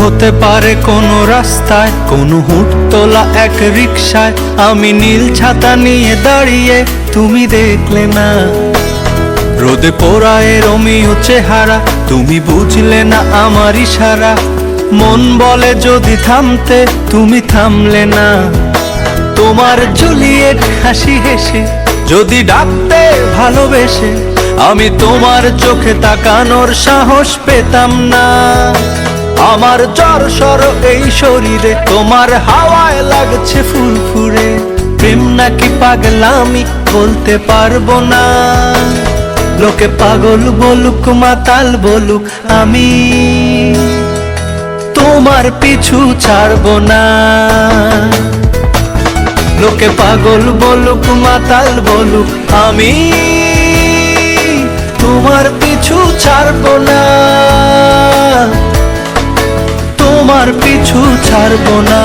হতে পারে কোনো রাস্তায়, কোনো হুট তোলা এক রিকশায় আমি নীল ছাতা নিয়ে দাঁড়িয়ে, তুমি দেখলে না। রোদে পোড়ায় রোমিও চেহারা, তুমি বুঝলে না আমার ইশারা। মন বলে যদি থামতে, তুমি থামলে না। তোমার জুলিয়েট হাসি হেসে যদি ডাকতে ভালোবেসে, আমি তোমার চোখে তাকানোর সাহস পেতাম না। আমার জ্বর সর এই শরীরে, তোমার হাওয়ায় লাগছে ফুরফুরে। প্রেম নাকি পাগলামি বলতে পারবো না। লোকে পাগল বলুক মাতাল বলুক, আমি তোমার পিছু ছাড়বো না। লোকে পাগল বলুক মাতাল বলুক, আমি তোমার পিছু ছাড়বো না। তোমার পিছু ছাড়বো না।